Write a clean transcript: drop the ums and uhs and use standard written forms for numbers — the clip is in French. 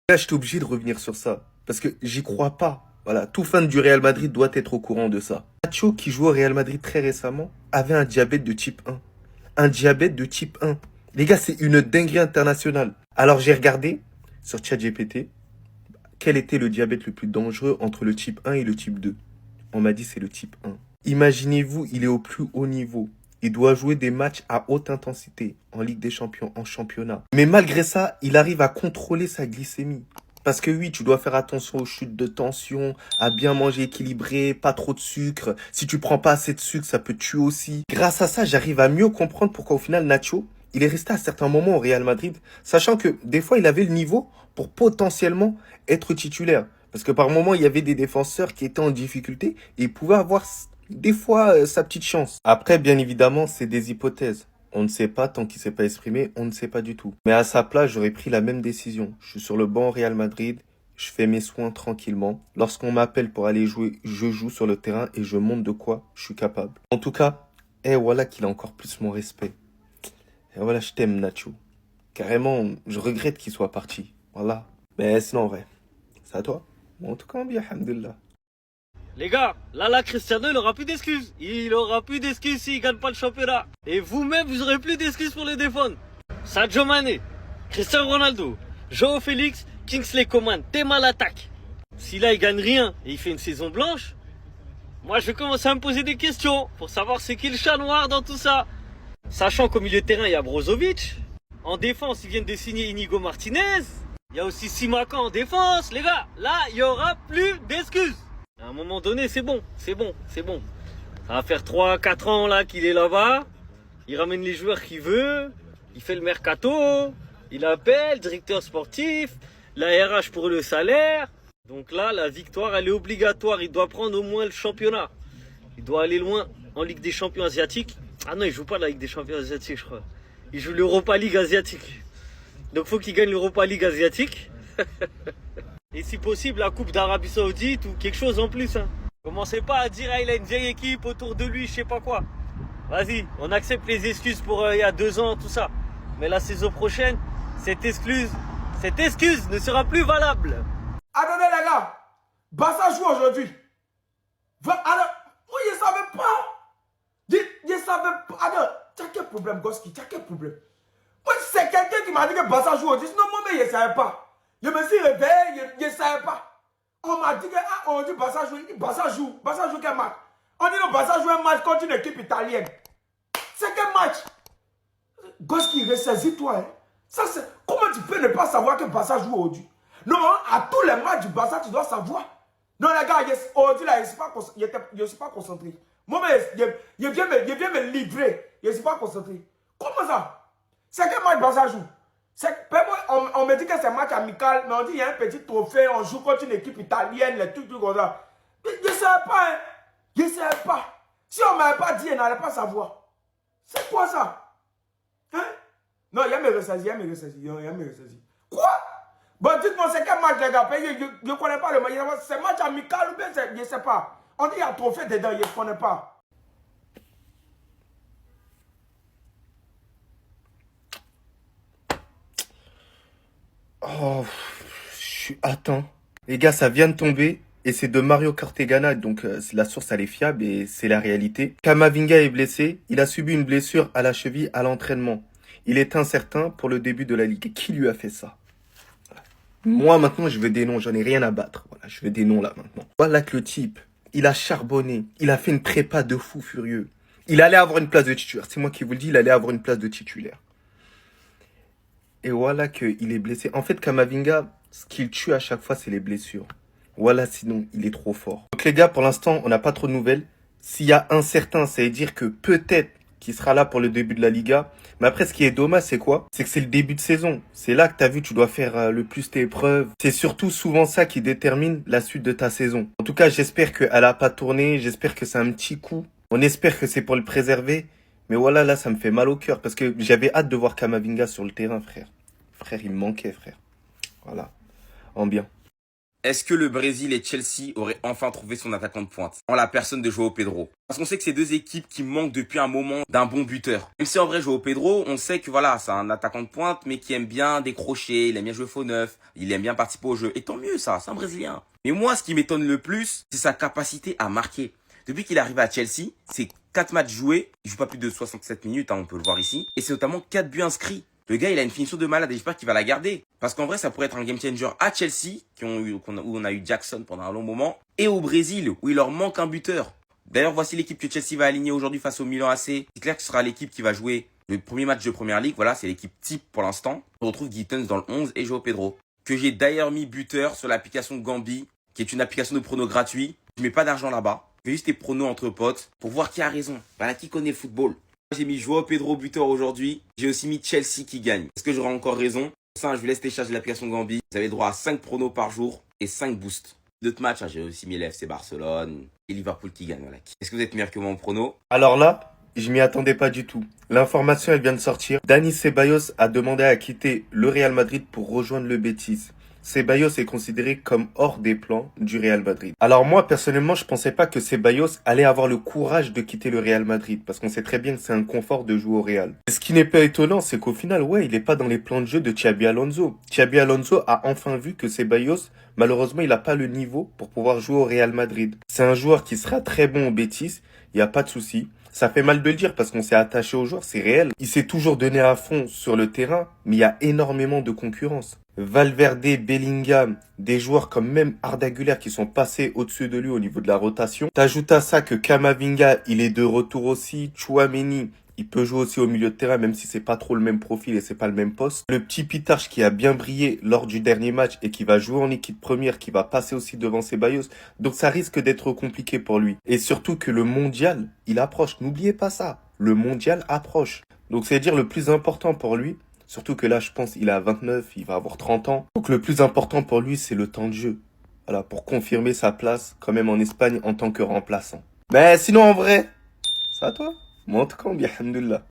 Là, j'étais obligé de revenir sur ça. Parce que j'y crois pas. Voilà, tout fan du Real Madrid doit être au courant de ça. Nacho, qui joue au Real Madrid très récemment, avait un diabète de type 1. Un diabète de type 1. Les gars, c'est une dinguerie internationale. Alors j'ai regardé sur ChatGPT quel était le diabète le plus dangereux entre le type 1 et le type 2. On m'a dit c'est le type 1. Imaginez-vous, il est au plus haut niveau. Il doit jouer des matchs à haute intensité, en Ligue des Champions, en championnat. Mais malgré ça, il arrive à contrôler sa glycémie. Parce que oui, tu dois faire attention aux chutes de tension, à bien manger équilibré, pas trop de sucre. Si tu prends pas assez de sucre, ça peut tuer aussi. Grâce à ça, j'arrive à mieux comprendre pourquoi au final Nacho, il est resté à certains moments au Real Madrid, sachant que des fois, il avait le niveau pour potentiellement être titulaire. Parce que par moments, il y avait des défenseurs qui étaient en difficulté et il pouvait avoir des fois sa petite chance. Après, bien évidemment, c'est des hypothèses. On ne sait pas, tant qu'il ne s'est pas exprimé, on ne sait pas du tout. Mais à sa place, j'aurais pris la même décision. Je suis sur le banc au Real Madrid, je fais mes soins tranquillement. Lorsqu'on m'appelle pour aller jouer, je joue sur le terrain et je montre de quoi je suis capable. En tout cas, voilà qu'il a encore plus mon respect. Et voilà, je t'aime Nacho. Carrément, je regrette qu'il soit parti. Voilà. Mais sinon, en vrai, c'est à toi. Bon, en tout cas, bien, alhamdoulilah. Les gars, là, Cristiano, il aura plus d'excuses. Il aura plus d'excuses s'il gagne pas le championnat. Et vous-même, vous aurez plus d'excuses pour le défendre. Sadio Mané, Cristiano Ronaldo, Joao Félix, Kingsley Coman, Théma à l'attaque. Si là, il gagne rien et il fait une saison blanche, moi, je vais commencer à me poser des questions pour savoir c'est qui le chat noir dans tout ça. Sachant qu'au milieu de terrain, il y a Brozovic. En défense, ils viennent de signer Inigo Martinez. Il y a aussi Simakan en défense. Les gars, là, il n'y aura plus d'excuses. À un moment donné, c'est bon. Ça va faire 3-4 ans là qu'il est là-bas. Il ramène les joueurs qu'il veut. Il fait le mercato. Il appelle, directeur sportif. La RH pour le salaire. Donc là, la victoire, elle est obligatoire. Il doit prendre au moins le championnat. Il doit aller loin en Ligue des Champions asiatiques. Ah non, il joue pas la Ligue des Champions asiatiques, je crois. Il joue l'Europa League asiatique. Donc faut qu'il gagne l'Europa League asiatique. Et si possible, la Coupe d'Arabie Saoudite ou quelque chose en plus. Hein. Commencez pas à dire, il a une vieille équipe autour de lui, je sais pas quoi. Vas-y, on accepte les excuses pour il y a 2 ans, tout ça. Mais la saison prochaine, cette excuse ne sera plus valable. Attendez les gars, Barça joue aujourd'hui. Alors, moi je savais pas. Je savais pas. Alors, tu as quel problème, Goski? Tu as quel problème? Moi, c'est quelqu'un qui m'a dit que Barça joue aujourd'hui. Sinon, moi, je ne savais pas. Je me suis réveillé, je ne savais pas. On m'a dit que on dit Barça joue. Barça joue. Barça joue quel match? On dit que Barça joue un match contre une équipe italienne. C'est quel match? Goski, ressaisis-toi. Hein. Ça, comment tu peux ne pas savoir que Barça joue aujourd'hui? Non, à tous les matchs du Barça, tu dois savoir. Non, les gars, aujourd'hui, là, je ne suis pas concentré. Moi, je viens me livrer. Je ne suis pas concentré. Comment ça? C'est quel match Barça joue? On me dit que c'est un match amical, mais on dit qu'il y a un petit trophée, on joue contre une équipe italienne, les trucs comme ça. Je ne savais pas, hein. Je ne savais pas. Si on ne m'avait pas dit, je n'allais pas savoir. C'est quoi ça? Hein? Non, il y a mes ressaisis, Quoi? Bon, dites-moi, c'est quel match, les gars? Je ne connais pas le match. C'est un match amical ou bien je ne sais pas. On dit qu'il y a un trophée dedans, je ne connais pas. Oh, je suis atteint. Les gars, ça vient de tomber. Et c'est de Mario Cartegana, donc la source elle est fiable et c'est la réalité. Camavinga est blessé, il a subi une blessure à la cheville à l'entraînement. Il est incertain pour le début de la Ligue. Qui lui a fait ça? Moi maintenant je veux des noms, j'en ai rien à battre. Voilà, je veux des noms là maintenant. Voilà que le type, il a charbonné, il a fait une prépa de fou furieux. Il allait avoir une place de titulaire, c'est moi qui vous le dis, il allait avoir une place de titulaire. Et voilà qu'il est blessé. En fait, Camavinga, ce qu'il tue à chaque fois, c'est les blessures. Voilà, sinon, il est trop fort. Donc les gars, pour l'instant, on n'a pas trop de nouvelles. S'il y a un certain, ça veut dire que peut-être qu'il sera là pour le début de la Liga. Mais après, ce qui est dommage, c'est quoi? C'est que c'est le début de saison. C'est là que tu as vu, tu dois faire le plus tes épreuves. C'est surtout souvent ça qui détermine la suite de ta saison. En tout cas, j'espère qu'elle n'a pas tourné. J'espère que c'est un petit coup. On espère que c'est pour le préserver. Mais voilà, là, ça me fait mal au cœur. Parce que j'avais hâte de voir Camavinga sur le terrain, frère. Frère, il me manquait, frère. Voilà. En bien. Est-ce que le Brésil et Chelsea auraient enfin trouvé son attaquant de pointe en la personne de João Pedro? Parce qu'on sait que c'est deux équipes qui manquent depuis un moment d'un bon buteur. Même si en vrai João Pedro, on sait que voilà, c'est un attaquant de pointe mais qui aime bien décrocher, il aime bien jouer faux neuf, il aime bien participer au jeu. Et tant mieux ça, c'est un Brésilien. Mais moi, ce qui m'étonne le plus, c'est sa capacité à marquer. Depuis qu'il est arrivé à Chelsea, c'est 4 matchs joués, il joue pas plus de 67 minutes, on peut le voir ici, et c'est notamment 4 buts inscrits. Le gars, il a une finition de malade et j'espère qu'il va la garder. Parce qu'en vrai, ça pourrait être un game changer à Chelsea, où on a eu Jackson pendant un long moment, et au Brésil, où il leur manque un buteur. D'ailleurs, voici l'équipe que Chelsea va aligner aujourd'hui face au Milan AC. C'est clair que ce sera l'équipe qui va jouer le premier match de Première Ligue. Voilà, c'est l'équipe type pour l'instant. On retrouve Gittens dans le 11 et João Pedro. Que j'ai d'ailleurs mis buteur sur l'application Gambi, qui est une application de pronos gratuit. Je mets pas d'argent là-bas. Je fais juste des pronos entre potes pour voir qui a raison. Voilà, qui connaît le football. J'ai mis João Pedro buteur aujourd'hui. J'ai aussi mis Chelsea qui gagne. Est-ce que j'aurai encore raison? Pour ça, je vous laisse télécharger l'application Gambi. Vous avez droit à 5 pronos par jour et 5 boosts. D'autres matchs, j'ai aussi mis l'FC Barcelone et Liverpool qui gagne. Voilà. Est-ce que vous êtes meilleur que moi en prono? Alors là, je m'y attendais pas du tout. L'information, elle vient de sortir. Dani Ceballos a demandé à quitter le Real Madrid pour rejoindre le Betis. Ceballos est considéré comme hors des plans du Real Madrid. Alors moi, personnellement, je pensais pas que Ceballos allait avoir le courage de quitter le Real Madrid, parce qu'on sait très bien que c'est un confort de jouer au Real. Et ce qui n'est pas étonnant, c'est qu'au final, ouais, il est pas dans les plans de jeu de Xabi Alonso. Xabi Alonso a enfin vu que Ceballos, malheureusement, il a pas le niveau pour pouvoir jouer au Real Madrid. C'est un joueur qui sera très bon au Betis, il y a pas de souci. Ça fait mal de le dire parce qu'on s'est attaché au joueur, c'est réel. Il s'est toujours donné à fond sur le terrain, mais il y a énormément de concurrence. Valverde, Bellingham, des joueurs comme même Arda Güler qui sont passés au-dessus de lui au niveau de la rotation. T'ajoutes à ça que Camavinga, il est de retour aussi. Tchouaméni, il peut jouer aussi au milieu de terrain même si c'est pas trop le même profil et c'est pas le même poste. Le petit Pitarch qui a bien brillé lors du dernier match et qui va jouer en équipe première, qui va passer aussi devant Ceballos. Donc ça risque d'être compliqué pour lui. Et surtout que le mondial, il approche. N'oubliez pas ça. Le mondial approche. Donc c'est à dire le plus important pour lui. Surtout que là, je pense, il a 29, il va avoir 30 ans. Donc le plus important pour lui, c'est le temps de jeu. Voilà, pour confirmer sa place quand même en Espagne en tant que remplaçant. Mais sinon, en vrai, c'est à toi. Moi, en tout cas, bien, alhamdoulilah.